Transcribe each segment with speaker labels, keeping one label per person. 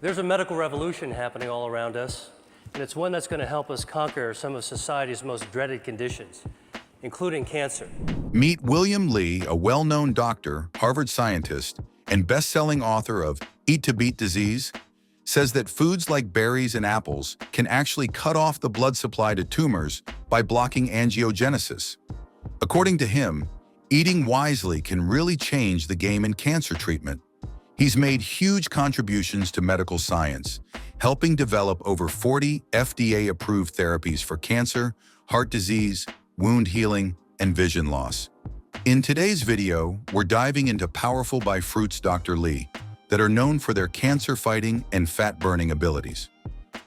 Speaker 1: There's a medical revolution happening all around us, and it's one that's going to help us conquer some of society's most dreaded conditions, including cancer.
Speaker 2: Meet William Li, a well-known doctor, Harvard scientist, and best-selling author of Eat to Beat Disease, says that foods like berries and apples can actually cut off the blood supply to tumors by blocking angiogenesis. According to him, eating wisely can really change the game in cancer treatment. He's made huge contributions to medical science, helping develop over 40 FDA-approved therapies for cancer, heart disease, wound healing, and vision loss. In today's video, we're diving into powerful by fruits Dr. Li that are known for their cancer-fighting and fat-burning abilities.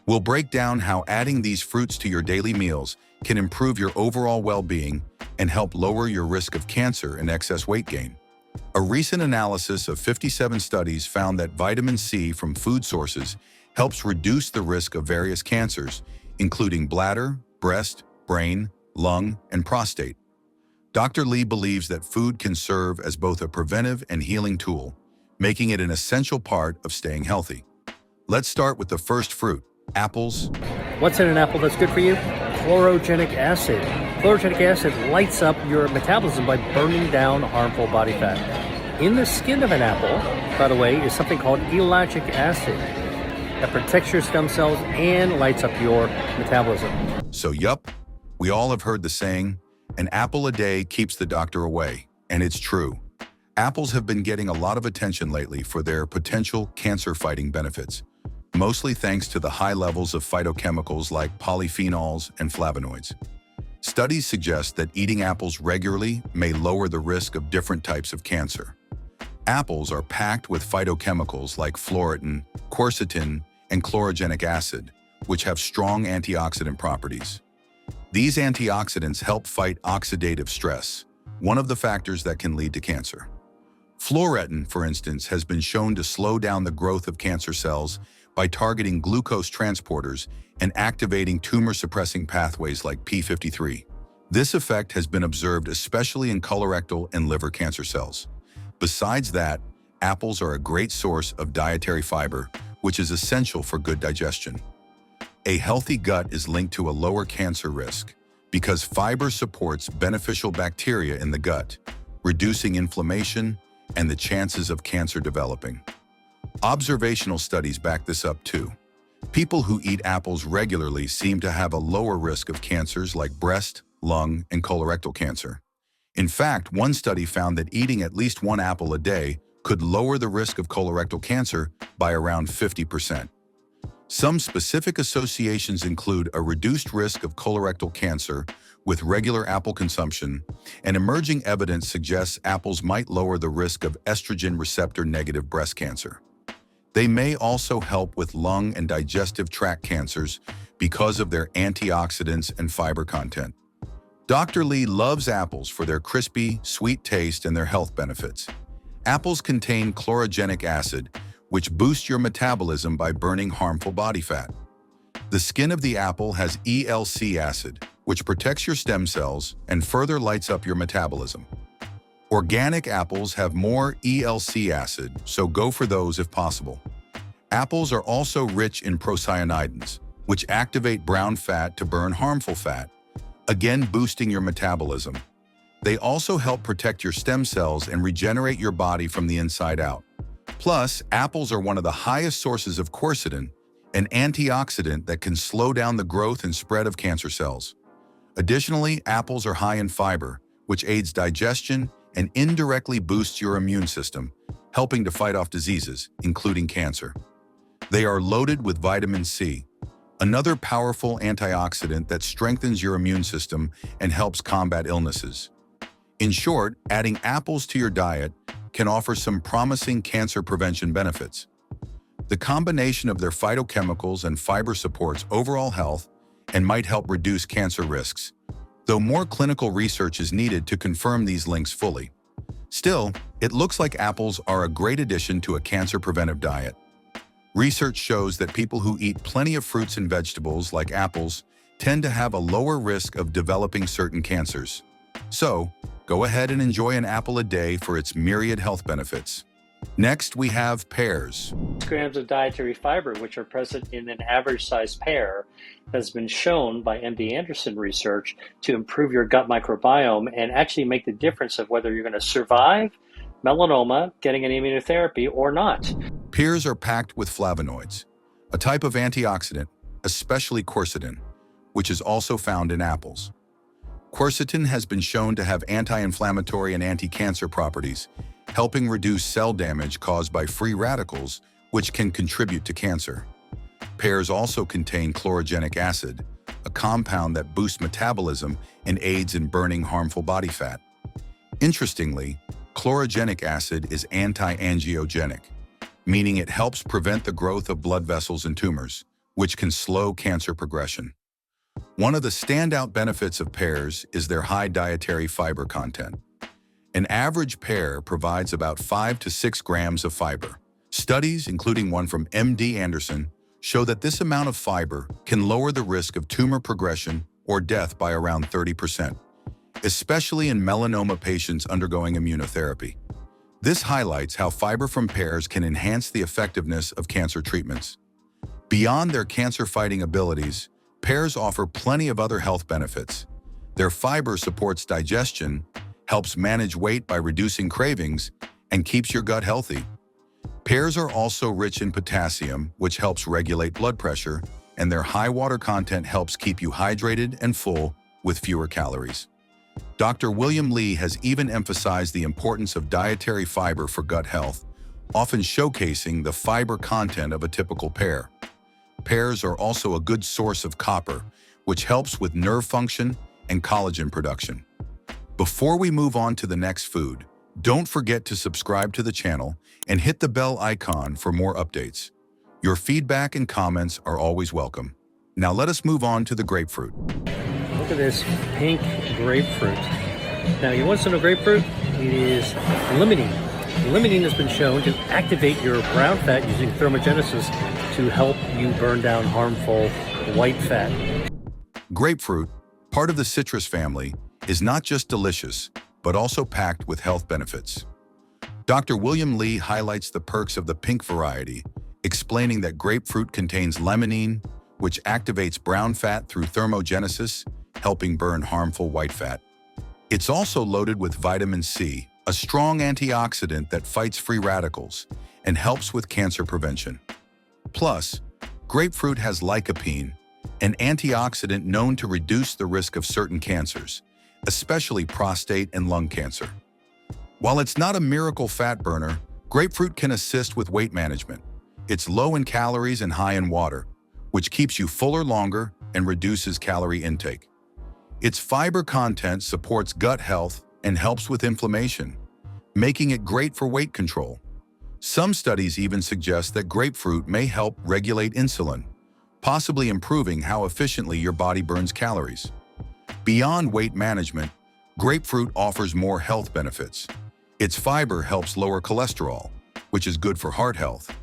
Speaker 2: We'll break down how adding these fruits to your daily meals can improve your overall well-being and help lower your risk of cancer and excess weight gain. A recent analysis of 57 studies found that vitamin C from food sources helps reduce the risk of various cancers, including bladder, breast, brain, lung, and prostate. Dr. Li believes that food can serve as both a preventive and healing tool, making it an essential part of staying healthy. Let's start with the first fruit, apples.
Speaker 1: What's in an apple that's good for you? Chlorogenic acid. Chlorogenic acid lights up your metabolism by burning down harmful body fat. In the skin of an apple, by the way, is something called ellagic acid that protects your stem cells and lights up your metabolism.
Speaker 2: So yup, we all have heard the saying, an apple a day keeps the doctor away, and it's true. Apples have been getting a lot of attention lately for their potential cancer-fighting benefits, mostly thanks to the high levels of phytochemicals like polyphenols and flavonoids. Studies suggest that eating apples regularly may lower the risk of different types of cancer. Apples are packed with phytochemicals like fluoretin, quercetin, and chlorogenic acid, which have strong antioxidant properties. These antioxidants help fight oxidative stress, one of the factors that can lead to cancer. Fluoretin, for instance, has been shown to slow down the growth of cancer cells by targeting glucose transporters and activating tumor-suppressing pathways like p53. This effect has been observed especially in colorectal and liver cancer cells. Besides that, apples are a great source of dietary fiber, which is essential for good digestion. A healthy gut is linked to a lower cancer risk because fiber supports beneficial bacteria in the gut, reducing inflammation and the chances of cancer developing. Observational studies back this up too. People who eat apples regularly seem to have a lower risk of cancers like breast, lung, and colorectal cancer. In fact, one study found that eating at least one apple a day could lower the risk of colorectal cancer by around 50%. Some specific associations include a reduced risk of colorectal cancer with regular apple consumption, and emerging evidence suggests apples might lower the risk of estrogen receptor-negative breast cancer. They may also help with lung and digestive tract cancers because of their antioxidants and fiber content. Dr. Li loves apples for their crispy, sweet taste and their health benefits. Apples contain chlorogenic acid, which boosts your metabolism by burning harmful body fat. The skin of the apple has ELC acid, which protects your stem cells and further lights up your metabolism. Organic apples have more ELC acid, so go for those if possible. Apples are also rich in procyanidins, which activate brown fat to burn harmful fat, again boosting your metabolism. They also help protect your stem cells and regenerate your body from the inside out. Plus, apples are one of the highest sources of quercetin, an antioxidant that can slow down the growth and spread of cancer cells. Additionally, apples are high in fiber, which aids digestion and indirectly boosts your immune system, helping to fight off diseases, including cancer. They are loaded with vitamin C, another powerful antioxidant that strengthens your immune system and helps combat illnesses. In short, adding apples to your diet can offer some promising cancer prevention benefits. The combination of their phytochemicals and fiber supports overall health and might help reduce cancer risks, though more clinical research is needed to confirm these links fully. Still, it looks like apples are a great addition to a cancer preventive diet. Research shows that people who eat plenty of fruits and vegetables like apples tend to have a lower risk of developing certain cancers. So, go ahead and enjoy an apple a day for its myriad health benefits. Next, we have pears.
Speaker 1: Grams of dietary fiber, which are present in an average sized pear, has been shown by MD Anderson research to improve your gut microbiome and actually make the difference of whether you're going to survive melanoma, getting an immunotherapy, or not.
Speaker 2: Pears are packed with flavonoids, a type of antioxidant, especially quercetin, which is also found in apples. Quercetin has been shown to have anti-inflammatory and anti-cancer properties, helping reduce cell damage caused by free radicals, which can contribute to cancer. Pears also contain chlorogenic acid, a compound that boosts metabolism and aids in burning harmful body fat. Interestingly, chlorogenic acid is anti-angiogenic, meaning it helps prevent the growth of blood vessels and tumors, which can slow cancer progression. One of the standout benefits of pears is their high dietary fiber content. An average pear provides about 5 to 6 grams of fiber. Studies, including one from MD Anderson, show that this amount of fiber can lower the risk of tumor progression or death by around 30%, especially in melanoma patients undergoing immunotherapy. This highlights how fiber from pears can enhance the effectiveness of cancer treatments. Beyond their cancer-fighting abilities, pears offer plenty of other health benefits. Their fiber supports digestion, helps manage weight by reducing cravings, and keeps your gut healthy. Pears are also rich in potassium, which helps regulate blood pressure, and their high water content helps keep you hydrated and full with fewer calories. Dr. William Li has even emphasized the importance of dietary fiber for gut health, often showcasing the fiber content of a typical pear. Pears are also a good source of copper, which helps with nerve function and collagen production. Before we move on to the next food, don't forget to subscribe to the channel and hit the bell icon for more updates. Your feedback and comments are always welcome. Now let us move on to the grapefruit.
Speaker 1: Look at this pink grapefruit. Now, you want some of grapefruit? It is limonene. Limonene has been shown to activate your brown fat using thermogenesis to help you burn down harmful white fat.
Speaker 2: Grapefruit, part of the citrus family, is not just delicious, but also packed with health benefits. Dr. William Li highlights the perks of the pink variety, explaining that grapefruit contains limonene, which activates brown fat through thermogenesis, helping burn harmful white fat. It's also loaded with vitamin C, a strong antioxidant that fights free radicals and helps with cancer prevention. Plus, grapefruit has lycopene, an antioxidant known to reduce the risk of certain cancers, especially prostate and lung cancer. While it's not a miracle fat burner, grapefruit can assist with weight management. It's low in calories and high in water, which keeps you fuller longer and reduces calorie intake. Its fiber content supports gut health and helps with inflammation, making it great for weight control. Some studies even suggest that grapefruit may help regulate insulin, possibly improving how efficiently your body burns calories. Beyond weight management, grapefruit offers more health benefits. Its fiber helps lower cholesterol, which is good for heart health,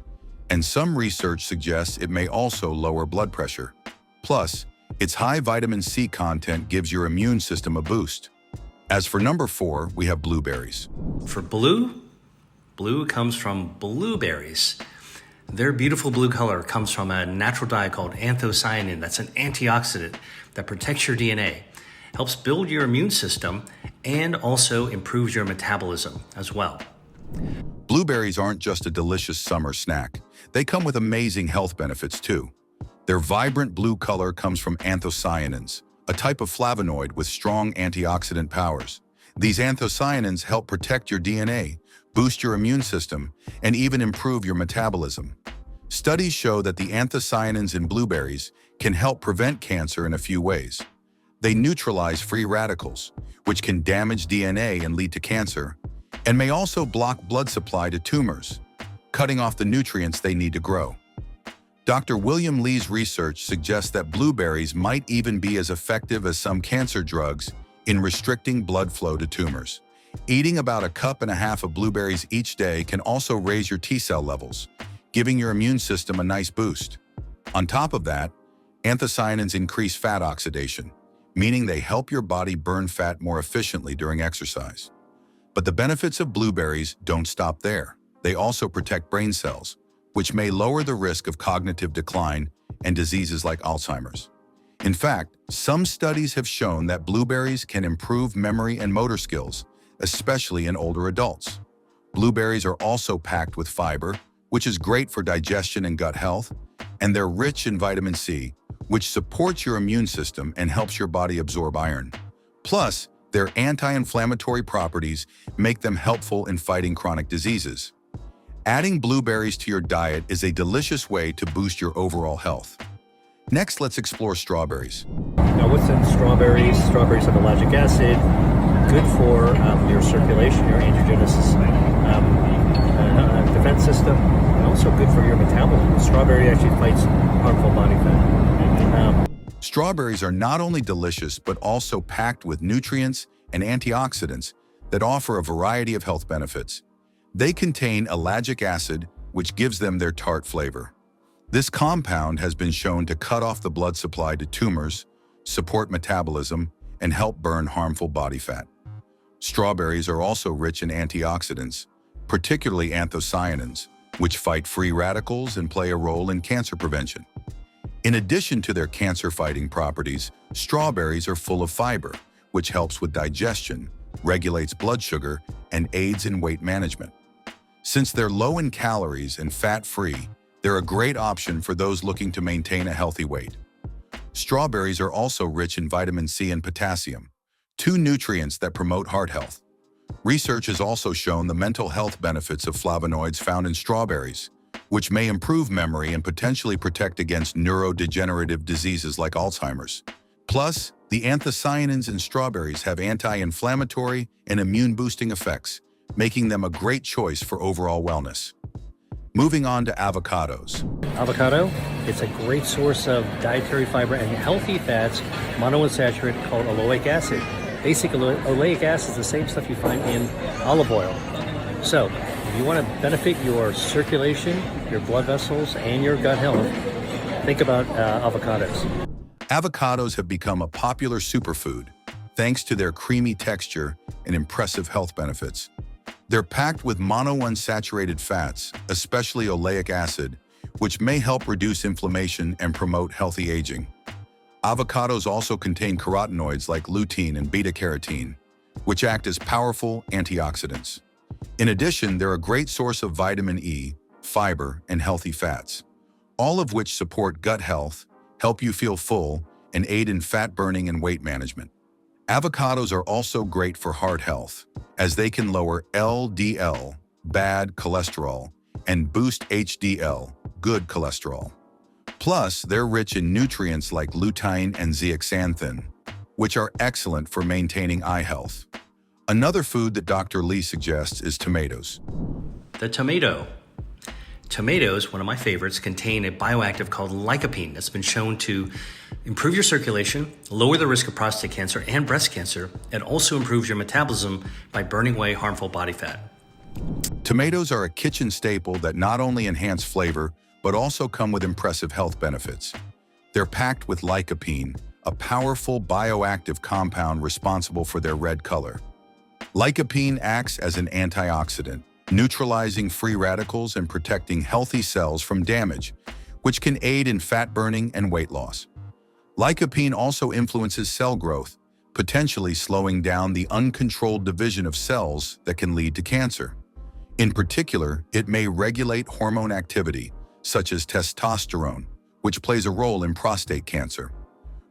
Speaker 2: and some research suggests it may also lower blood pressure. Plus, its high vitamin C content gives your immune system a boost. As for number 4, we have blueberries.
Speaker 3: For blue comes from blueberries. Their beautiful blue color comes from a natural dye called anthocyanin. That's an antioxidant that protects your DNA, helps build your immune system, and also improves your metabolism as well.
Speaker 2: Blueberries aren't just a delicious summer snack. They come with amazing health benefits too. Their vibrant blue color comes from anthocyanins, a type of flavonoid with strong antioxidant powers. These anthocyanins help protect your DNA, boost your immune system, and even improve your metabolism. Studies show that the anthocyanins in blueberries can help prevent cancer in a few ways. They neutralize free radicals, which can damage DNA and lead to cancer, and may also block blood supply to tumors, cutting off the nutrients they need to grow. Dr. William Li's research suggests that blueberries might even be as effective as some cancer drugs in restricting blood flow to tumors. Eating about 1.5 cups of blueberries each day can also raise your T-cell levels, giving your immune system a nice boost. On top of that, anthocyanins increase fat oxidation, meaning they help your body burn fat more efficiently during exercise. But the benefits of blueberries don't stop there. They also protect brain cells, which may lower the risk of cognitive decline and diseases like Alzheimer's. In fact, some studies have shown that blueberries can improve memory and motor skills, especially in older adults. Blueberries are also packed with fiber, which is great for digestion and gut health, and they're rich in vitamin C, which supports your immune system and helps your body absorb iron. Plus, their anti-inflammatory properties make them helpful in fighting chronic diseases. Adding blueberries to your diet is a delicious way to boost your overall health. Next, let's explore strawberries.
Speaker 1: Now, what's in strawberries? Strawberries have ellagic acid, good for your circulation, your angiogenesis defense system, and also good for your metabolism. Strawberry actually fights harmful body fat.
Speaker 2: Strawberries are not only delicious, but also packed with nutrients and antioxidants that offer a variety of health benefits. They contain ellagic acid, which gives them their tart flavor. This compound has been shown to cut off the blood supply to tumors, support metabolism, and help burn harmful body fat. Strawberries are also rich in antioxidants, particularly anthocyanins, which fight free radicals and play a role in cancer prevention. In addition to their cancer-fighting properties, strawberries are full of fiber, which helps with digestion, regulates blood sugar, and aids in weight management. Since they're low in calories and fat-free, they're a great option for those looking to maintain a healthy weight. Strawberries are also rich in vitamin C and potassium, two nutrients that promote heart health. Research has also shown the mental health benefits of flavonoids found in strawberries, which may improve memory and potentially protect against neurodegenerative diseases like Alzheimer's. Plus, the anthocyanins in strawberries have anti-inflammatory and immune-boosting effects, making them a great choice for overall wellness. Moving on to avocados.
Speaker 1: Avocado, it's a great source of dietary fiber and healthy fats, monounsaturated, called oleic acid. Basic oleic acid is the same stuff you find in olive oil. So, if you want to benefit your circulation, your blood vessels, and your gut health, think about avocados.
Speaker 2: Avocados have become a popular superfood thanks to their creamy texture and impressive health benefits. They're packed with monounsaturated fats, especially oleic acid, which may help reduce inflammation and promote healthy aging. Avocados also contain carotenoids like lutein and beta-carotene, which act as powerful antioxidants. In addition, they're a great source of vitamin E, fiber, and healthy fats, all of which support gut health, help you feel full, and aid in fat burning and weight management. Avocados are also great for heart health, as they can lower LDL, bad cholesterol, and boost HDL, good cholesterol. Plus, they're rich in nutrients like lutein and zeaxanthin, which are excellent for maintaining eye health. Another food that Dr. Lee suggests is tomatoes.
Speaker 3: The tomato. Tomatoes, one of my favorites, contain a bioactive called lycopene that's been shown to improve your circulation, lower the risk of prostate cancer and breast cancer, and also improves your metabolism by burning away harmful body fat.
Speaker 2: Tomatoes are a kitchen staple that not only enhance flavor, but also come with impressive health benefits. They're packed with lycopene, a powerful bioactive compound responsible for their red color. Lycopene acts as an antioxidant, neutralizing free radicals and protecting healthy cells from damage, which can aid in fat burning and weight loss. Lycopene also influences cell growth, potentially slowing down the uncontrolled division of cells that can lead to cancer. In particular, it may regulate hormone activity, such as testosterone, which plays a role in prostate cancer.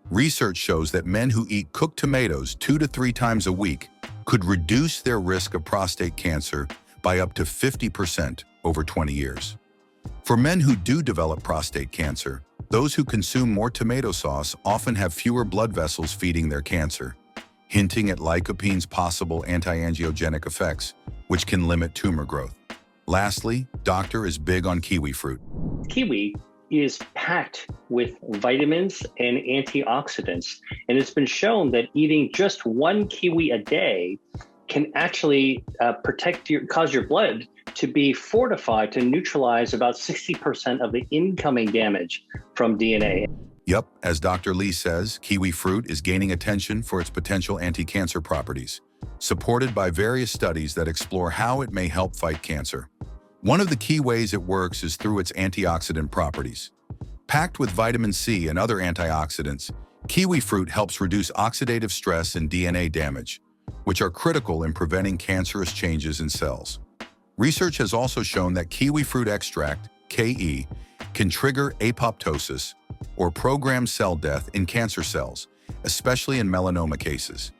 Speaker 2: Research shows that men who eat cooked tomatoes 2 to 3 times a week could reduce their risk of prostate cancer by up to 50% over 20 years. For men who do develop prostate cancer, those who consume more tomato sauce often have fewer blood vessels feeding their cancer, hinting at lycopene's possible anti-angiogenic effects, which can limit tumor growth. Lastly, Doctor is big on kiwi fruit.
Speaker 4: Kiwi is packed with vitamins and antioxidants, and it's been shown that eating just 1 kiwi a day can actually cause your blood to be fortified to neutralize about 60% of the incoming damage from DNA.
Speaker 2: Yep, as Dr. Lee says, kiwi fruit is gaining attention for its potential anti-cancer properties, supported by various studies that explore how it may help fight cancer. One of the key ways it works is through its antioxidant properties. Packed with vitamin C and other antioxidants, kiwi fruit helps reduce oxidative stress and DNA damage, which are critical in preventing cancerous changes in cells. Research has also shown that kiwi fruit extract, KE, can trigger apoptosis, or programmed cell death in cancer cells, especially in melanoma cases.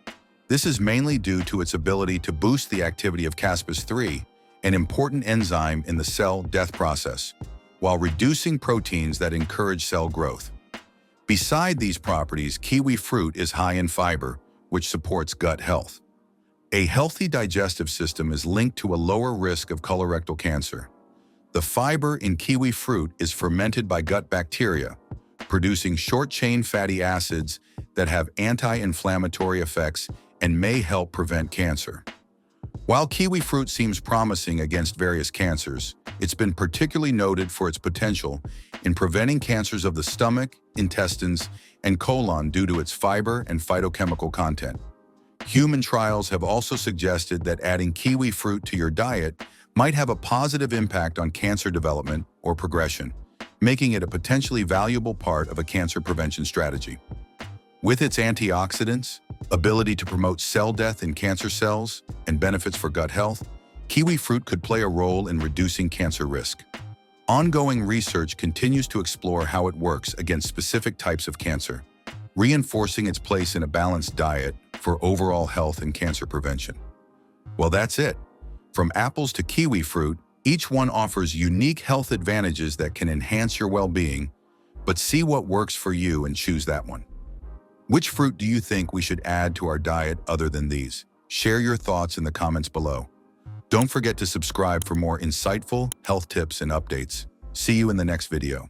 Speaker 2: This is mainly due to its ability to boost the activity of caspase-3, an important enzyme in the cell death process, while reducing proteins that encourage cell growth. Beside these properties, kiwi fruit is high in fiber, which supports gut health. A healthy digestive system is linked to a lower risk of colorectal cancer. The fiber in kiwi fruit is fermented by gut bacteria, producing short-chain fatty acids that have anti-inflammatory effects and may help prevent cancer. While kiwi fruit seems promising against various cancers, it's been particularly noted for its potential in preventing cancers of the stomach, intestines, and colon due to its fiber and phytochemical content. Human trials have also suggested that adding kiwi fruit to your diet might have a positive impact on cancer development or progression, making it a potentially valuable part of a cancer prevention strategy. With its antioxidants, ability to promote cell death in cancer cells, and benefits for gut health, kiwi fruit could play a role in reducing cancer risk. Ongoing research continues to explore how it works against specific types of cancer, reinforcing its place in a balanced diet for overall health and cancer prevention. Well, that's it. From apples to kiwi fruit, each one offers unique health advantages that can enhance your well-being, but see what works for you and choose that one. Which fruit do you think we should add to our diet other than these? Share your thoughts in the comments below. Don't forget to subscribe for more insightful health tips and updates. See you in the next video.